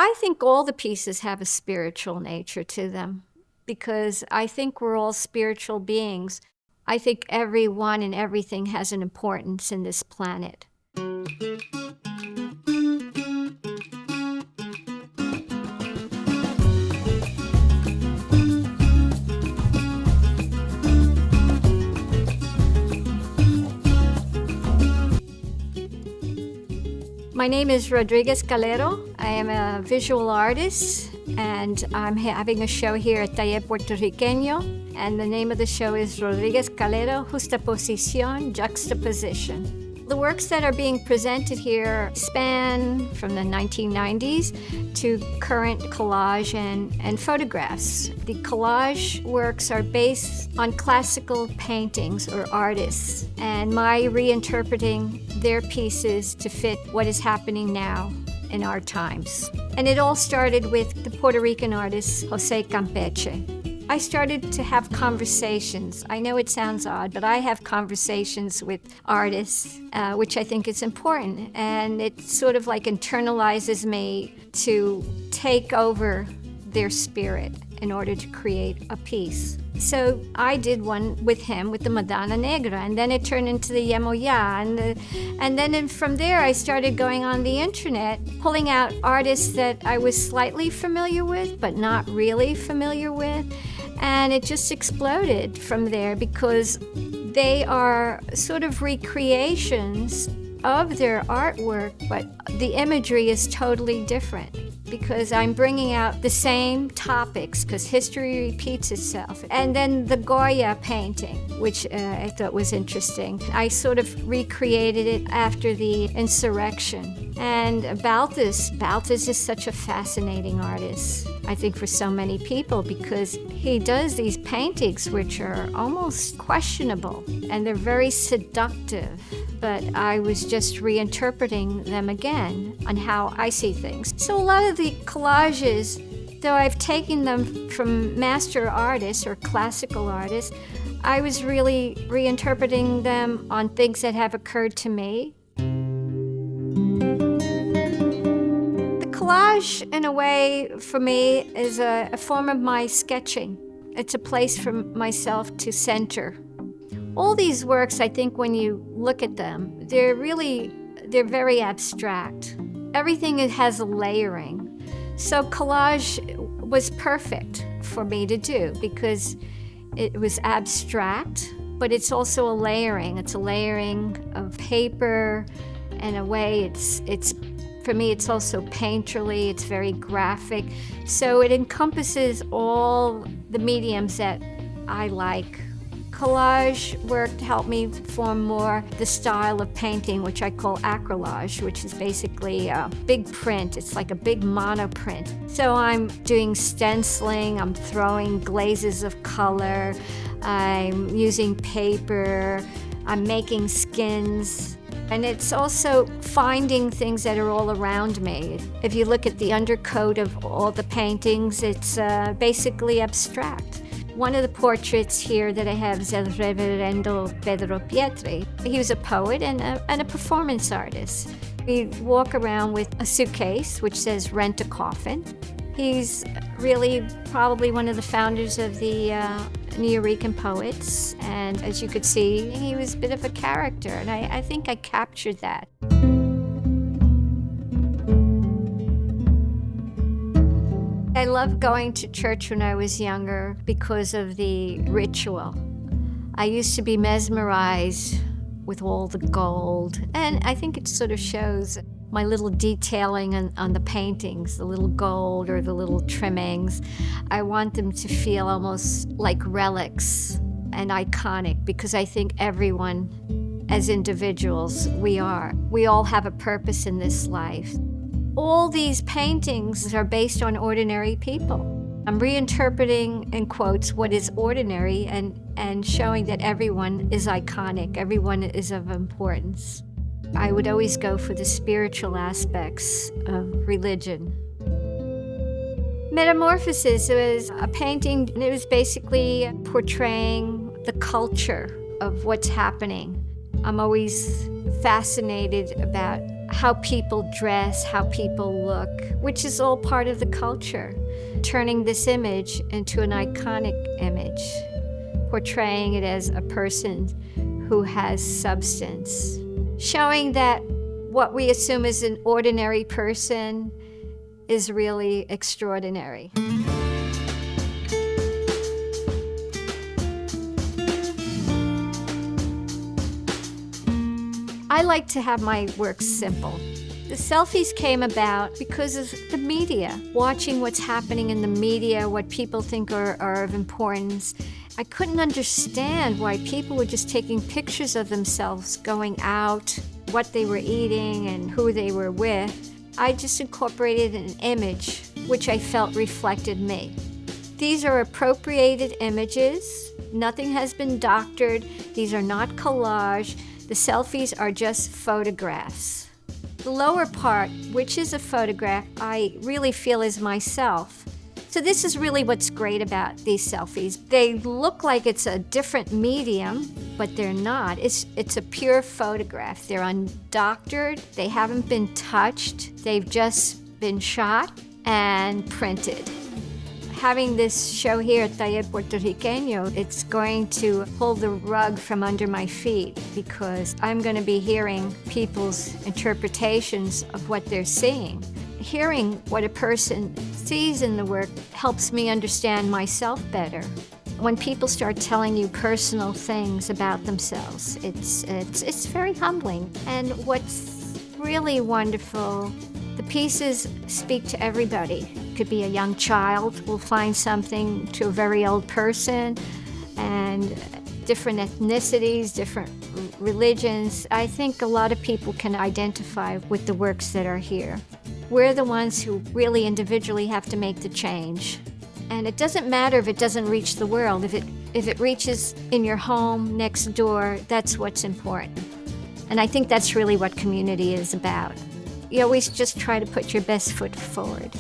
I think all the pieces have a spiritual nature to them because I think we're all spiritual beings. I think everyone and everything has an importance in this planet. My name is Rodríguez Calero. I am a visual artist, and I'm having a show here at Puertorriqueño, and the name of the show is Rodríguez Calero, Juxtaposición, Juxtaposition. The works that are being presented here span from the 1990s to current collage and photographs. The collage works are based on classical paintings or artists, and my reinterpreting their pieces to fit what is happening now in our times. And it all started with the Puerto Rican artist Jose Campeche. I started to have conversations. I know it sounds odd, but I have conversations with artists, which I think is important. And it sort of like internalizes me to take over their spirit in order to create a piece. So I did one with him with the Madonna Negra, and then it turned into the Yemoya, and then from there I started going on the internet, pulling out artists that I was slightly familiar with, but not really familiar with, and it just exploded from there because they are sort of recreations of their artwork, but the imagery is totally different. Because I'm bringing out the same topics, because history repeats itself. And then the Goya painting, which I thought was interesting. I sort of recreated it after the insurrection. And Balthus is such a fascinating artist, I think, for so many people, because he does these paintings which are almost questionable, and they're very seductive. But I was just reinterpreting them again on how I see things. So a lot of the collages, though I've taken them from master artists or classical artists, I was really reinterpreting them on things that have occurred to me. The collage, in a way, for me, is a form of my sketching. It's a place for myself to center. All these works, I think, when you look at them, they're very abstract. Everything has a layering. So collage was perfect for me to do because it was abstract, but it's also a layering. It's a layering of paper. In a way, it's for me, it's also painterly. It's very graphic. So it encompasses all the mediums that I like. Collage work helped me form more the style of painting, which I call acrylage, which is basically a big print. It's like a big monoprint. So I'm doing stenciling, I'm throwing glazes of color, I'm using paper, I'm making skins. And it's also finding things that are all around me. If you look at the undercoat of all the paintings, it's basically abstract. One of the portraits here that I have is El Reverendo Pedro Pietri. He was a poet and a performance artist. We walk around with a suitcase which says "Rent a Coffin." He's really probably one of the founders of the Nuyorican poets, and as you could see, he was a bit of a character, and I think I captured that. I loved going to church when I was younger because of the ritual. I used to be mesmerized with all the gold, and I think it sort of shows my little detailing on the paintings, the little gold or the little trimmings. I want them to feel almost like relics and iconic because I think everyone, as individuals, we all have a purpose in this life. All these paintings are based on ordinary people. I'm reinterpreting, in quotes, what is ordinary and showing that everyone is iconic, everyone is of importance. I would always go for the spiritual aspects of religion. Metamorphosis was a painting, and it was basically portraying the culture of what's happening. I'm always fascinated about how people dress, how people look, which is all part of the culture. Turning this image into an iconic image, portraying it as a person who has substance, showing that what we assume is an ordinary person is really extraordinary. I like to have my work simple. The selfies came about because of the media, watching what's happening in the media, what people think are of importance. I couldn't understand why people were just taking pictures of themselves going out, what they were eating and who they were with. I just incorporated an image which I felt reflected me. These are appropriated images. Nothing has been doctored. These are not collage. The selfies are just photographs. The lower part, which is a photograph, I really feel is myself. So this is really what's great about these selfies. They look like it's a different medium, but they're not. It's a pure photograph. They're undoctored. They haven't been touched. They've just been shot and printed. Having this show here at Taller Puertorriqueño, it's going to pull the rug from under my feet because I'm going to be hearing people's interpretations of what they're seeing. Hearing what a person sees in the work helps me understand myself better. When people start telling you personal things about themselves, it's very humbling. And what's really wonderful, the pieces speak to everybody. It could be a young child will find something to a very old person, and different ethnicities, different religions. I think a lot of people can identify with the works that are here. We're the ones who really individually have to make the change. And it doesn't matter if it doesn't reach the world. If it reaches in your home, next door, that's what's important. And I think that's really what community is about. You always just try to put your best foot forward.